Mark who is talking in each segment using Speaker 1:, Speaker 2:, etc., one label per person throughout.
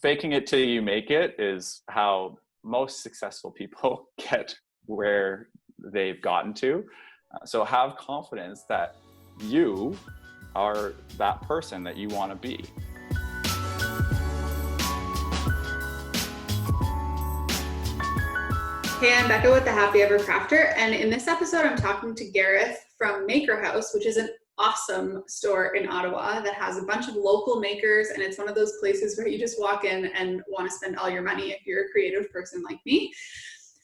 Speaker 1: faking it till you make it is how most successful people get where they've gotten to. So have confidence that you are that person that you want to be.
Speaker 2: Hey, I'm Becca with the Happy Ever Crafter, and in this episode I'm talking to Gareth from Maker House, which is an awesome store in Ottawa that has a bunch of local makers, and it's one of those places where you just walk in and want to spend all your money if you're a creative person like me.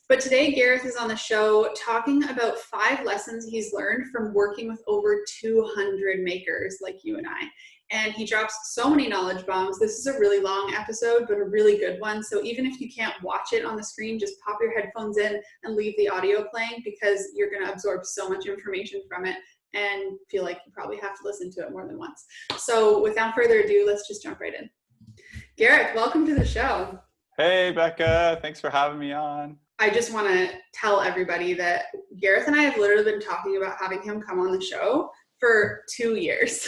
Speaker 2: But today Gareth is on the show talking about 5 lessons he's learned from working with over 200 makers like you and I. And he drops so many knowledge bombs. This is a really long episode, but a really good one. So even if you can't watch it on the screen, just pop your headphones in and leave the audio playing, because you're going to absorb so much information from it and feel like you probably have to listen to it more than once. So without further ado, let's just jump right in. Gareth, welcome to the show.
Speaker 1: Hey, Becca. Thanks for having me on.
Speaker 2: I just want to tell everybody that Gareth and I have literally been talking about having him come on the show for 2 years.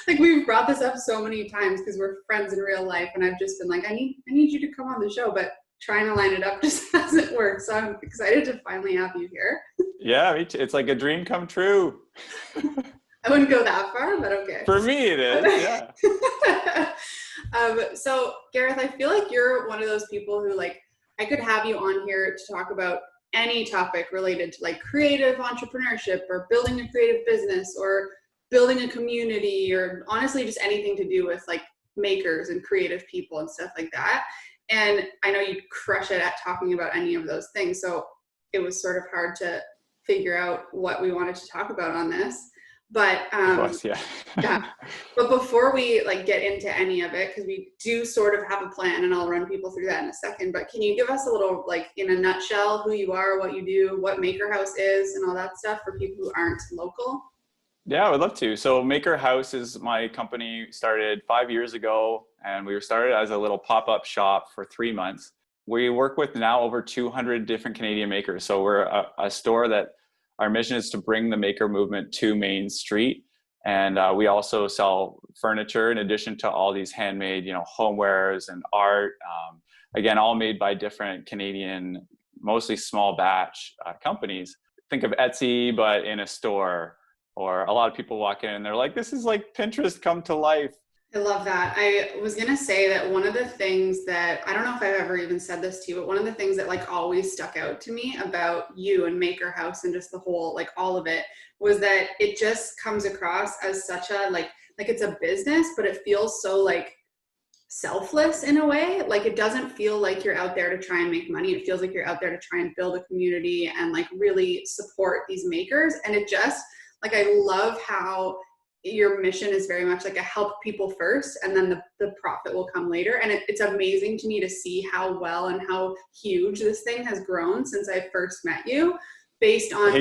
Speaker 2: Like, we've brought this up so many times because we're friends in real life, and I've just been like, I need you to come on the show, but trying to line it up just hasn't worked. So I'm excited to finally have you here.
Speaker 1: Yeah, me too. It's like a dream come true.
Speaker 2: I wouldn't go that far, but okay.
Speaker 1: For me, it is. Yeah.
Speaker 2: So Gareth, I feel like you're one of those people who, like, I could have you on here to talk about any topic related to like creative entrepreneurship or building a creative business or building a community, or honestly just anything to do with like makers and creative people and stuff like that. And I know you crush it at talking about any of those things. So it was sort of hard to figure out what we wanted to talk about on this. But
Speaker 1: Yeah.
Speaker 2: But before we like get into any of it, because we do sort of have a plan, and I'll run people through that in a second, but can you give us a little, like, in a nutshell, who you are, what you do, what Maker House is, and all that stuff for people who aren't local?
Speaker 1: Yeah, I would love to. So Maker House is my company, started 5 years ago, and we were started as a little pop-up shop for 3 months. We work with now over 200 different Canadian makers. So we're a store that our mission is to bring the maker movement to Main Street. And we also sell furniture in addition to all these handmade, homewares and art. Again, all made by different Canadian, mostly small batch companies. Think of Etsy, but in a store. Or a lot of people walk in and they're like, this is like Pinterest come to life.
Speaker 2: I love that. I was going to say that one of the things that, I don't know if I've ever even said this to you, but one of the things that like always stuck out to me about you and Maker House and just the whole, like all of it, was that it just comes across as such a, like it's a business, but it feels so like selfless in a way. Like, it doesn't feel like you're out there to try and make money. It feels like you're out there to try and build a community and like really support these makers. And it just, like, I love how your mission is very much like a help people first, and then the profit will come later. And it's amazing to me to see how well and how huge this thing has grown since I first met you, based on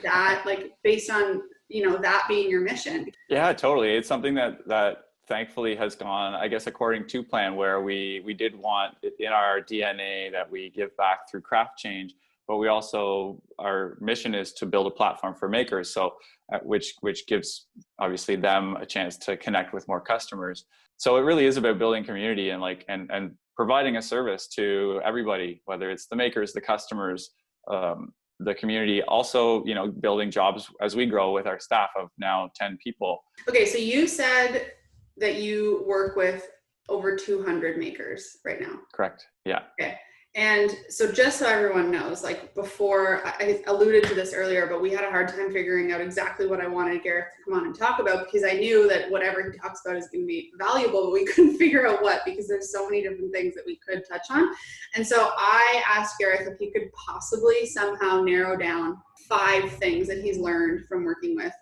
Speaker 2: that, like based on, that being your mission.
Speaker 1: Yeah, totally. It's something that thankfully has gone, I guess, according to plan, where we did want it in our DNA that we give back through craft change. But we also, our mission is to build a platform for makers, so which gives obviously them a chance to connect with more customers. So it really is about building community and and providing a service to everybody, whether it's the makers, the customers, the community. Also, building jobs as we grow with our staff of now 10 people. Okay,
Speaker 2: so you said that you work with over 200 makers right now.
Speaker 1: Correct. Yeah.
Speaker 2: Okay. And so just so everyone knows, like, before, I alluded to this earlier, but we had a hard time figuring out exactly what I wanted Gareth to come on and talk about, because I knew that whatever he talks about is going to be valuable, but we couldn't figure out what, because there's so many different things that we could touch on. And so I asked Gareth if he could possibly somehow narrow down 5 things that he's learned from working with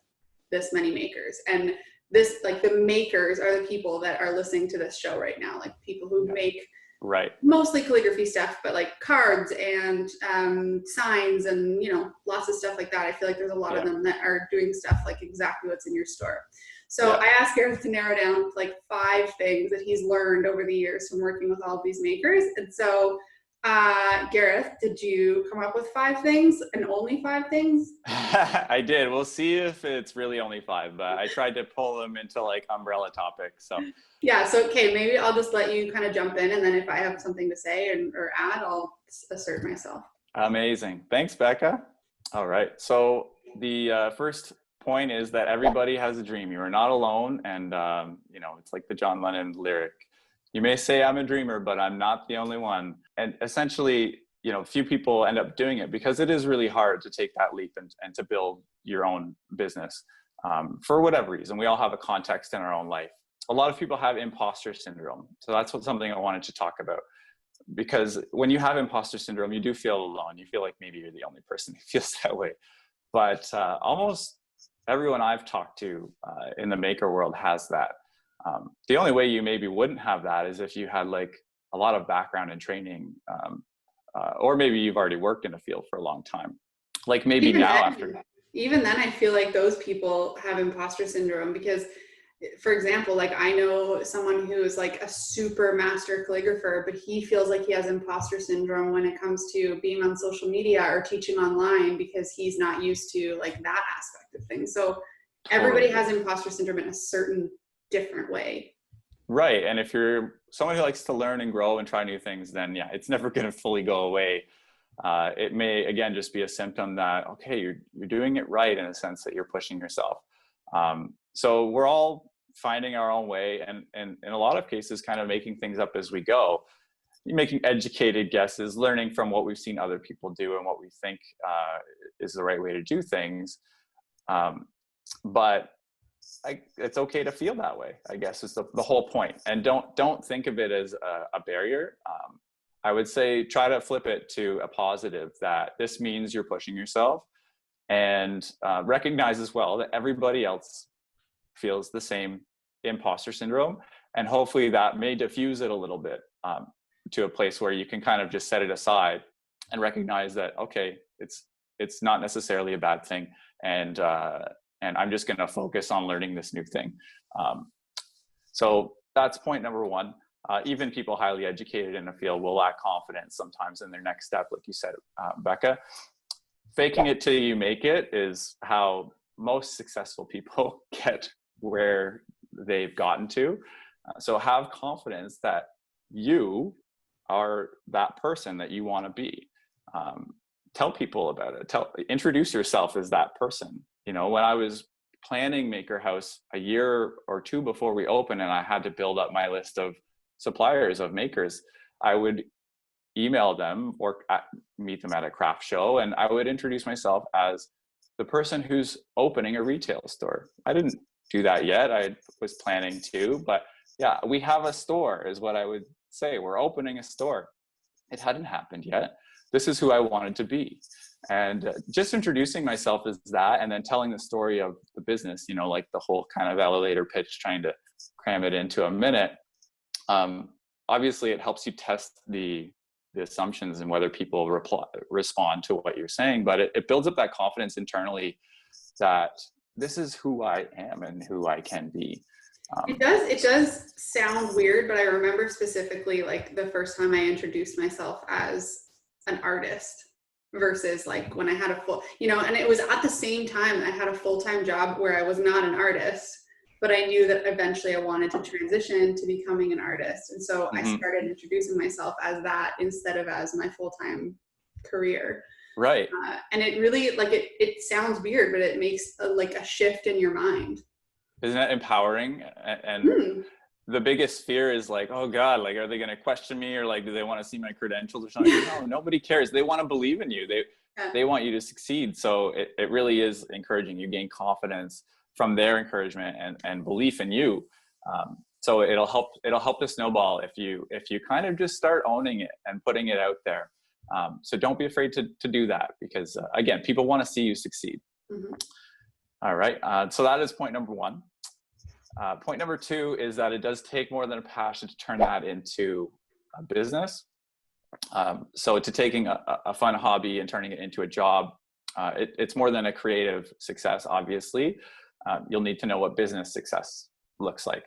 Speaker 2: this many makers. And this, like, the makers are the people that are listening to this show right now, like people who make mostly calligraphy stuff, but like cards and signs and, lots of stuff like that. I feel like there's a lot of them that are doing stuff like exactly what's in your store. So I asked Gareth to narrow down like 5 things that he's learned over the years from working with all of these makers. And so Gareth, did you come up with 5 things and only 5 things?
Speaker 1: I did. We'll see if it's really only 5, but I tried to pull them into like umbrella topics. So
Speaker 2: Yeah, so okay, maybe I'll just let you kind of jump in, and then if I have something to say or add, I'll assert myself.
Speaker 1: amazing. Thanks, Becca. All right. So the first point is that everybody has a dream. You are not alone. And, it's like the John Lennon lyric. You may say I'm a dreamer, but I'm not the only one. And essentially, few people end up doing it because it is really hard to take that leap and to build your own business for whatever reason. We all have a context in our own life. A lot of people have imposter syndrome. So that's something I wanted to talk about. Because when you have imposter syndrome, you do feel alone. You feel like maybe you're the only person who feels that way. But almost everyone I've talked to in the maker world has that. The only way you maybe wouldn't have that is if you had like a lot of background and training, or maybe you've already worked in a field for a long time. Like maybe
Speaker 2: Even
Speaker 1: now
Speaker 2: then,
Speaker 1: after.
Speaker 2: even then, I feel like those people have imposter syndrome because, for example, like I know someone who is like a super master calligrapher, but he feels like he has imposter syndrome when it comes to being on social media or teaching online because he's not used to like that aspect of things. So everybody has imposter syndrome in a certain different way.
Speaker 1: Right. And if you're someone who likes to learn and grow and try new things, then yeah, it's never going to fully go away. It may, again, just be a symptom that, okay, you're doing it right in a sense that you're pushing yourself. So we're all finding our own way and in a lot of cases kind of making things up as we go, making educated guesses, learning from what we've seen other people do and what we think is the right way to do things. But it's okay to feel that way, I guess is the whole point. And don't think of it as a barrier. I would say try to flip it to a positive, that this means you're pushing yourself, and recognize as well that everybody else feels the same imposter syndrome. And hopefully that may diffuse it a little bit to a place where you can kind of just set it aside and recognize that, okay, it's not necessarily a bad thing. And I'm just going to focus on learning this new thing. So that's point number 1. Even people highly educated in a field will lack confidence sometimes in their next step, like you said, Becca. Faking it till you make it is how most successful people get where they've gotten to. So have confidence that you are that person that you want to be. Tell people about it. Introduce yourself as that person. When I was planning Maker House a year or 2 before we opened, and I had to build up my list of suppliers of makers, I would email them or meet them at a craft show, and I would introduce myself as the person who's opening a retail store. I didn't do that yet. I was planning to, but yeah, we have a store is what I would say. We're opening a store. It hadn't happened yet. This is who I wanted to be. And just introducing myself as that, and then telling the story of the business, like the whole kind of elevator pitch, trying to cram it into a minute. Obviously it helps you test the assumptions and whether people respond to what you're saying, but it builds up that confidence internally that this is who I am and who I can be.
Speaker 2: It does sound weird, but I remember specifically like the first time I introduced myself as an artist versus like when I had a full, and it was at the same time I had a full-time job where I was not an artist, but I knew that eventually I wanted to transition to becoming an artist. And so I started introducing myself as that instead of as my full-time career.
Speaker 1: Right.
Speaker 2: And it really, like, it sounds weird, but it makes a shift in your mind.
Speaker 1: Isn't that empowering? And the biggest fear is like, oh God, like, are they going to question me, or like, do they want to see my credentials or something? No, nobody cares. They want to believe in you. They want you to succeed. So it really is encouraging. You gain confidence from their encouragement and belief in you. So it'll help to snowball if you kind of just start owning it and putting it out there. So don't be afraid to do that, because again, people want to see you succeed. All right. So that is point number 1. Point number 2 is that it does take more than a passion to turn that into a business. So to taking a fun hobby and turning it into a job, it's more than a creative success, obviously. You'll need to know what business success looks like.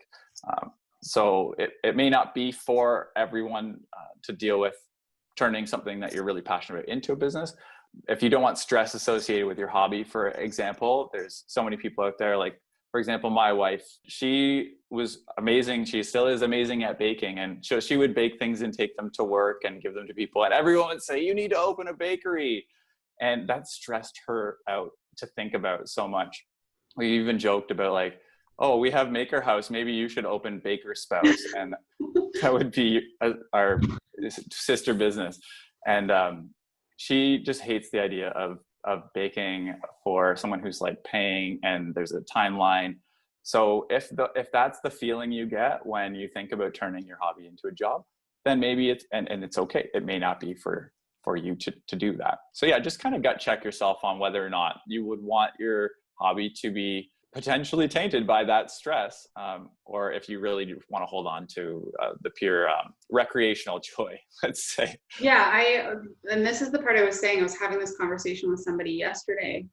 Speaker 1: So it may not be for everyone to deal with turning something that you're really passionate about into a business. If you don't want stress associated with your hobby, for example, there's so many people out there. Like, for example, my wife, she was amazing. She still is amazing at baking. And so she would bake things and take them to work and give them to people. And everyone would say, you need to open a bakery. And that stressed her out to think about so much. We even joked about like, oh, we have Maker House. Maybe you should open Baker Spouse. And that would be our sister business. And she just hates the idea of baking for someone who's like paying and there's a timeline. So if that's the feeling you get when you think about turning your hobby into a job, then maybe it's and it's okay. It may not be for you to do that. So yeah, just kind of gut check yourself on whether or not you would want your hobby to be potentially tainted by that stress, or if you really do want to hold on to the pure recreational joy, let's say.
Speaker 2: Yeah, and this is the part I was saying. I was having this conversation with somebody yesterday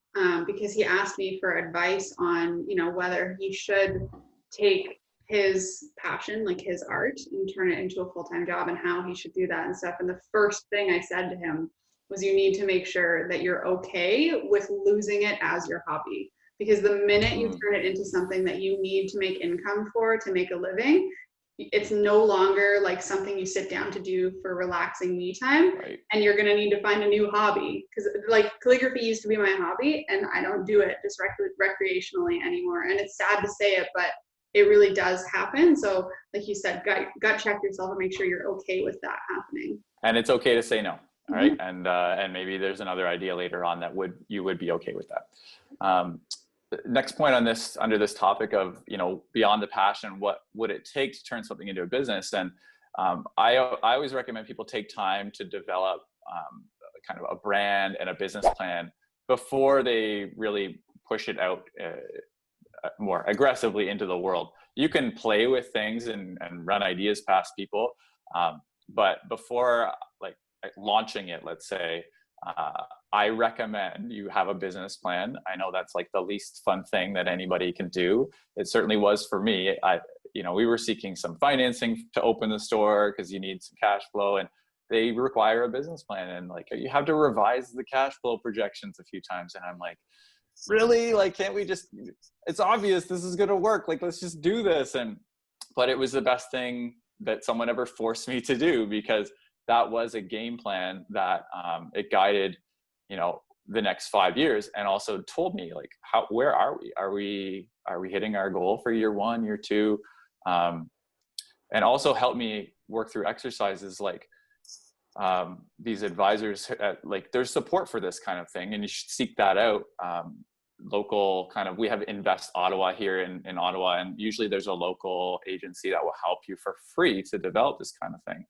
Speaker 2: because he asked me for advice on, whether he should take his passion, like his art, and turn it into a full-time job, and how he should do that and stuff. And the first thing I said to him was, you need to make sure that you're okay with losing it as your hobby. Because the minute you turn it into something that you need to make income for, to make a living, it's no longer like something you sit down to do for relaxing me time.
Speaker 1: Right.
Speaker 2: And you're going to need to find a new hobby. Because like calligraphy used to be my hobby, and I don't do it just recreationally anymore. And it's sad to say it, but it really does happen. So like you said, gut check yourself and make sure you're okay with that happening.
Speaker 1: And it's okay to say no. All right. And maybe there's another idea later on that you would be okay with that. Next point on this, under this topic of, beyond the passion, what would it take to turn something into a business? And I always recommend people take time to develop kind of a brand and a business plan before they really push it out more aggressively into the world. You can play with things and run ideas past people, but before like launching it, let's say, I recommend you have a business plan. I know that's like the least fun thing that anybody can do. It certainly was for me. We were seeking some financing to open the store because you need some cash flow, and they require a business plan. And like, you have to revise the cash flow projections a few times. And I'm like, really? Like, can't we just, it's obvious this is going to work. Like, let's just do this. But it was the best thing that someone ever forced me to do, because that was a game plan that it guided, the next 5 years, and also told me like, where are we? Are we hitting our goal for year 1, year 2? And also helped me work through exercises like these advisors, like there's support for this kind of thing, and you should seek that out. Local kind of, we have Invest Ottawa here in Ottawa, and usually there's a local agency that will help you for free to develop this kind of thing.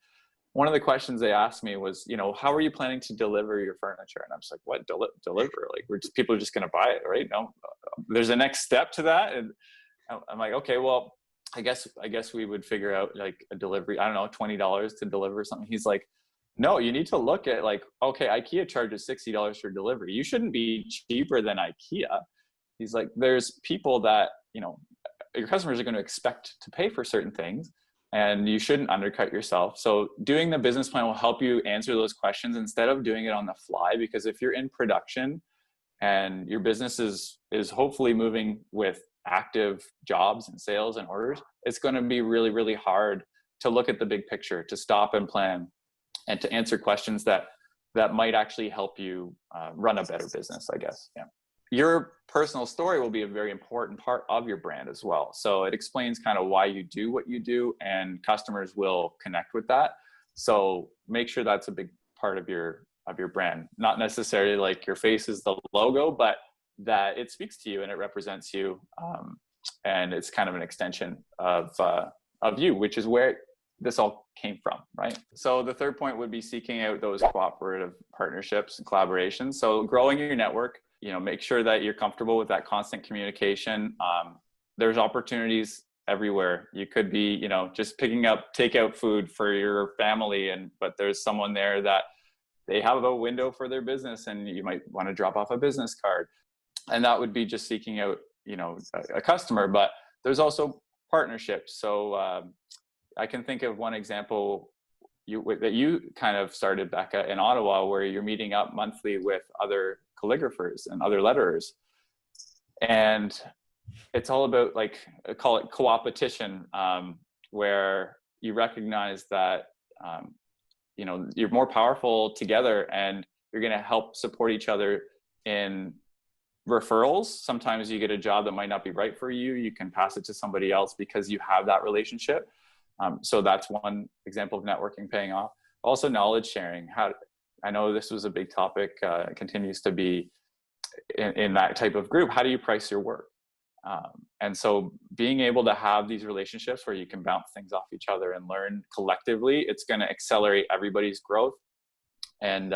Speaker 1: One of the questions they asked me was, how are you planning to deliver your furniture? And I'm just like, what, deliver? Like, people are just going to buy it, right? No, there's a next step to that. And I'm like, okay, well, I guess we would figure out like a delivery, I don't know, $20 to deliver something. He's like, no, you need to look at like, okay, IKEA charges $60 for delivery. You shouldn't be cheaper than IKEA. He's like, there's people that, your customers are going to expect to pay for certain things, and you shouldn't undercut yourself. So doing the business plan will help you answer those questions instead of doing it on the fly. Because if you're in production and your business is hopefully moving with active jobs and sales and orders, it's going to be really, really hard to look at the big picture, to stop and plan, and to answer questions that might actually help you run a better business, I guess. Yeah. Your personal story will be a very important part of your brand as well. So it explains kind of why you do what you do, and customers will connect with that. So make sure that's a big part of your brand. Not necessarily like your face is the logo, but that it speaks to you and it represents you. And it's kind of an extension of you, which is where this all came from, right? So the third point would be seeking out those cooperative partnerships and collaborations. So growing your network, make sure that you're comfortable with that constant communication. There's opportunities everywhere. You could be, just picking up takeout food for your family, but there's someone there that they have a window for their business, and you might want to drop off a business card. And that would be just seeking out, a customer. But there's also partnerships. So I can think of one example that you kind of started, Becca, in Ottawa, where you're meeting up monthly with other calligraphers and other letterers. And it's all about, like, I call it co-opetition, where you recognize that, you're more powerful together, and you're going to help support each other in referrals. Sometimes you get a job that might not be right for you. You can pass it to somebody else because you have that relationship. So that's one example of networking paying off. Also, knowledge sharing. I know this was a big topic, continues to be in that type of group. How do you price your work? And so being able to have these relationships where you can bounce things off each other and learn collectively, it's going to accelerate everybody's growth, and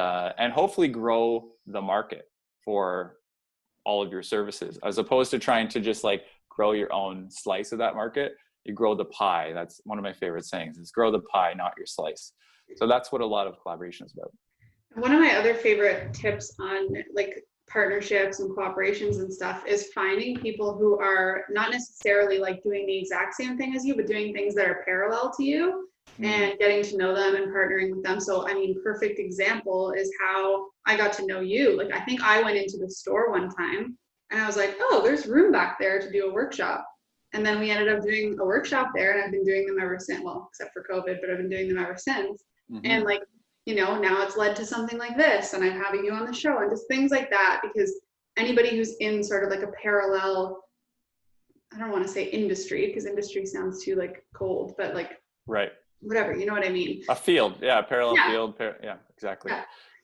Speaker 1: hopefully grow the market for all of your services, as opposed to trying to just like grow your own slice of that market. You grow the pie. That's one of my favorite sayings, is grow the pie, not your slice. So that's what a lot of collaboration is about.
Speaker 2: One of my other favorite tips on like partnerships and cooperations and stuff is finding people who are not necessarily like doing the exact same thing as you, but doing things that are parallel to you, and getting to know them and partnering with them. So, I mean, perfect example is how I got to know you. Like, I think I went into the store one time and I was like, oh, there's room back there to do a workshop. And then we ended up doing a workshop there, and I've been doing them ever since. Well, except for COVID, but I've been doing them ever since. And like, now it's led to something like this, and I'm having you on the show, and just things like that, because anybody who's in sort of like a parallel, I don't want to say industry, because industry sounds too like cold, but like,
Speaker 1: right,
Speaker 2: whatever, you know what I mean?
Speaker 1: A field, yeah, parallel field, yeah, exactly.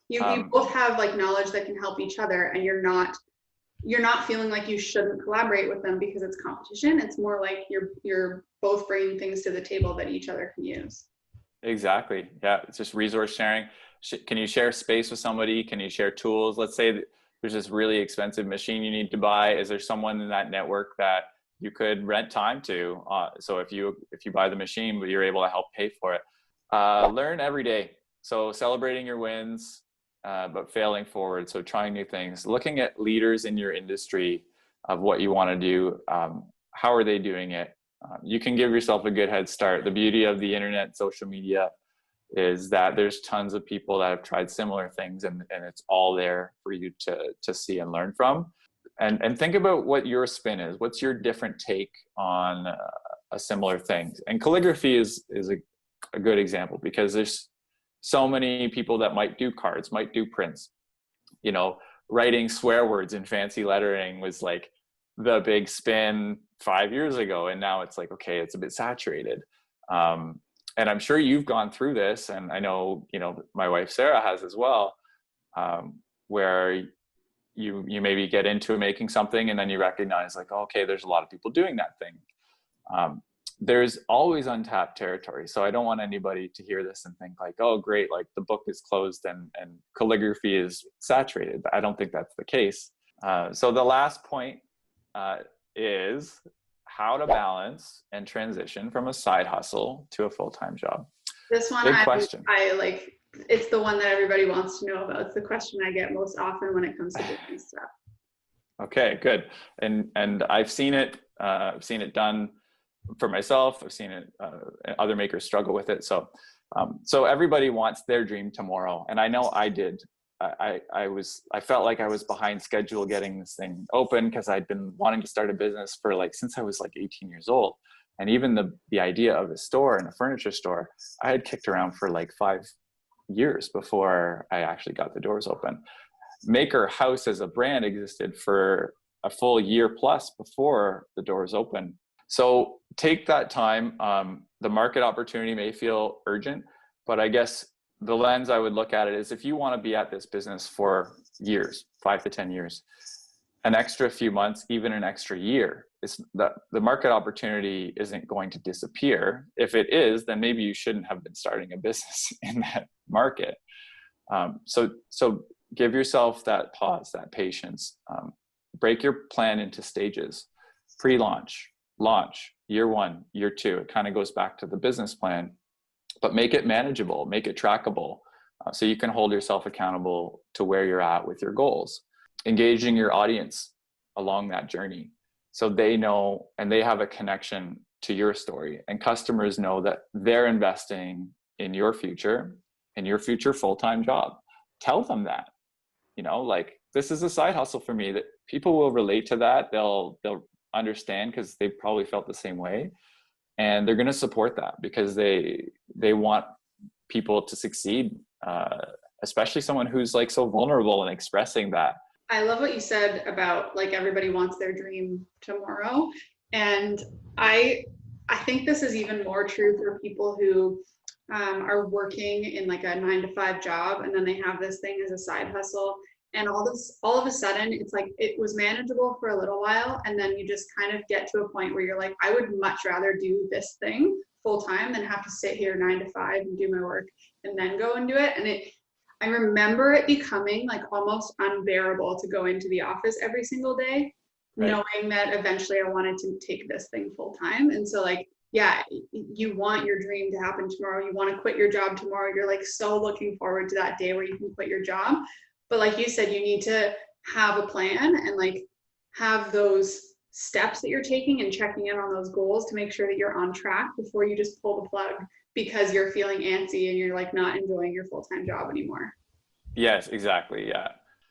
Speaker 2: Yeah. You both have like knowledge that can help each other, and you're not feeling like you shouldn't collaborate with them because it's competition. It's more like you're both bringing things to the table that each other can use.
Speaker 1: Exactly. Yeah. It's just resource sharing. Can you share space with somebody? Can you share tools? Let's say there's this really expensive machine you need to buy. Is there someone in that network that you could rent time to? So if you buy the machine, but you're able to help pay for it. Learn every day. So celebrating your wins, but failing forward. So trying new things, looking at leaders in your industry of what you want to do. How are they doing it? You can give yourself a good head start. The beauty of the internet, social media, is that there's tons of people that have tried similar things, and it's all there for you to see and learn from. And think about what your spin is. What's your different take on a similar thing? And calligraphy is a good example, because there's so many people that might do cards, might do prints. Writing swear words in fancy lettering was like the big spin 5 years ago, and now it's like, okay, it's a bit saturated. And I'm sure you've gone through this, and I know my wife Sarah has as well, where you maybe get into making something, and then you recognize like, okay, there's a lot of people doing that thing. There's always untapped territory. So I don't want anybody to hear this and think like, oh great, like the book is closed and calligraphy is saturated. I don't think that's the case. So the last point is how to balance and transition from a side hustle to a full-time job.
Speaker 2: This one,
Speaker 1: big question.
Speaker 2: I like, it's the one that everybody wants to know about. It's the question I get most often when it comes to business stuff. Okay,
Speaker 1: good. And I've seen it done for myself. I've seen it, other makers struggle with it. So everybody wants their dream tomorrow. And I know I did. I felt like I was behind schedule getting this thing open, because I'd been wanting to start a business for since I was 18 years old. And even the idea of a store and a furniture store, I had kicked around for 5 years before I actually got the doors open. Maker House as a brand existed for a full year plus before the doors open. So take that time. The market opportunity may feel urgent, but I guess the lens I would look at it is, if you want to be at this business for years, 5 to 10 years, an extra few months, even an extra year, the market opportunity isn't going to disappear. If it is, then maybe you shouldn't have been starting a business in that market. So give yourself that pause, that patience. Break your plan into stages: pre-launch, launch, year 1, year 2. It kind of goes back to the business plan, but make it manageable, make it trackable, so you can hold yourself accountable to where you're at with your goals. Engaging your audience along that journey, so they know and they have a connection to your story, and customers know that they're investing in your future full-time job. Tell them that, like, this is a side hustle for me. That people will relate to that. They'll understand because they've probably felt the same way, and they're going to support that because they want people to succeed, especially someone who's like so vulnerable and expressing that.
Speaker 2: I love what you said about like everybody wants their dream tomorrow. And I think this is even more true for people who are working in like a 9-to-5 job, and then they have this thing as a side hustle. And all of a sudden, it's like it was manageable for a little while, and then you just kind of get to a point where you're like, I would much rather do this thing full time than have to sit here 9-to-5 and do my work and then go and do it. And I remember it becoming like almost unbearable to go into the office every single day, right, knowing that eventually I wanted to take this thing full time. And so like, yeah, you want your dream to happen tomorrow. You want to quit your job tomorrow. You're like so looking forward to that day where you can quit your job. But like you said, you need to have a plan and like have those steps that you're taking and checking in on those goals to make sure that you're on track before you just pull the plug because you're feeling antsy and you're like not enjoying your full-time job anymore.
Speaker 1: Yes, exactly. Yeah.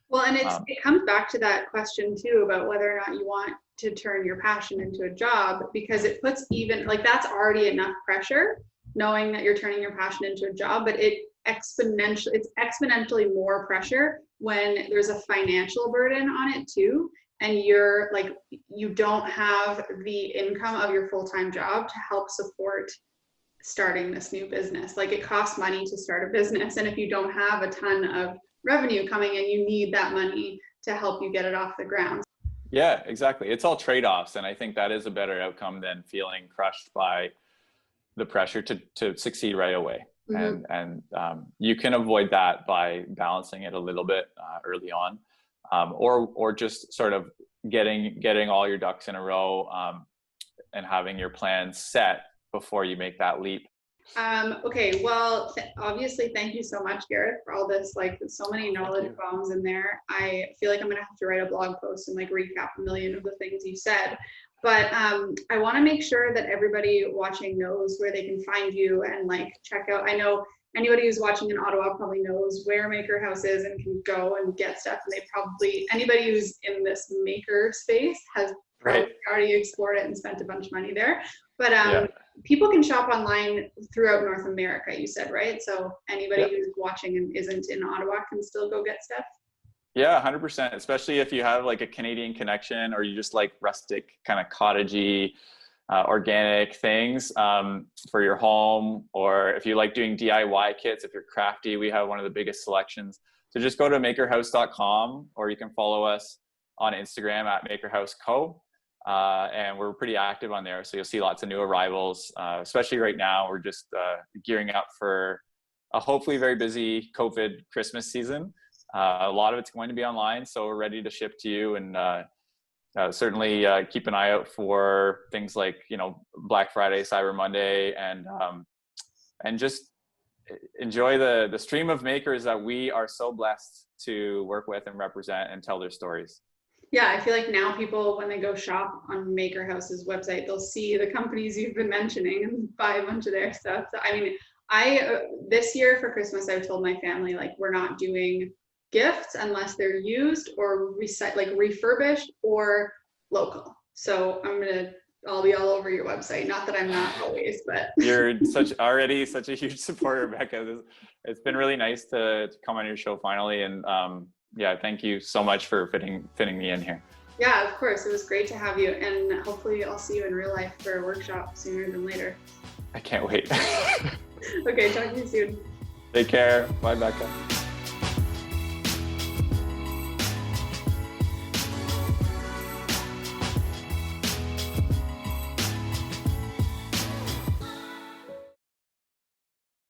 Speaker 2: Well, and it comes back to that question too about whether or not you want to turn your passion into a job, because it puts even like that's already enough pressure knowing that you're turning your passion into a job, but it's exponentially more pressure when there's a financial burden on it too, and you're like you don't have the income of your full-time job to help support starting this new business. Like it costs money to start a business, and if you don't have a ton of revenue coming in, you need that money to help you get it off the ground.
Speaker 1: Yeah, exactly. It's all trade-offs, and I think that is a better outcome than feeling crushed by the pressure to succeed right away. Mm-hmm. And you can avoid that by balancing it a little bit early on, or just sort of getting all your ducks in a row and having your plans set before you make that leap.
Speaker 2: Okay, well, obviously, thank you so much, Gareth, for all this, like so many knowledge bombs in there. I feel like I'm gonna have to write a blog post and like recap a million of the things you said. But I want to make sure that everybody watching knows where they can find you and like check out. I know anybody who's watching in Ottawa probably knows where Maker House is and can go and get stuff. And they probably, anybody who's in this maker space has probably already explored it and spent a bunch of money there. But people can shop online throughout North America, you said, right? So anybody who's watching and isn't in Ottawa can still go get stuff?
Speaker 1: Yeah, 100%, especially if you have like a Canadian connection or you just like rustic kind of cottagey, organic things for your home, or if you like doing DIY kits, if you're crafty, we have one of the biggest selections. So just go to makerhouse.com, or you can follow us on Instagram at makerhouseco. And we're pretty active on there. So you'll see lots of new arrivals, especially right now. We're just gearing up for a hopefully very busy COVID Christmas season. A lot of it's going to be online, so we're ready to ship to you, and certainly keep an eye out for things like, Black Friday, Cyber Monday, and just enjoy the stream of makers that we are so blessed to work with and represent and tell their stories.
Speaker 2: Yeah, I feel like now people, when they go shop on Maker House's website, they'll see the companies you've been mentioning and buy a bunch of their stuff. So, I mean, this year for Christmas, I told my family, like, we're not doing gifts unless they're used or refurbished or local. So I'll be all over your website. Not that I'm not always, but
Speaker 1: you're already such a huge supporter, Becca. It's been really nice to come on your show finally, and yeah, thank you so much for fitting me in here.
Speaker 2: Yeah, of course. It was great to have you, and hopefully I'll see you in real life for a workshop sooner than later.
Speaker 1: I can't wait.
Speaker 2: Okay, talk to you soon.
Speaker 1: Take care. Bye, Becca.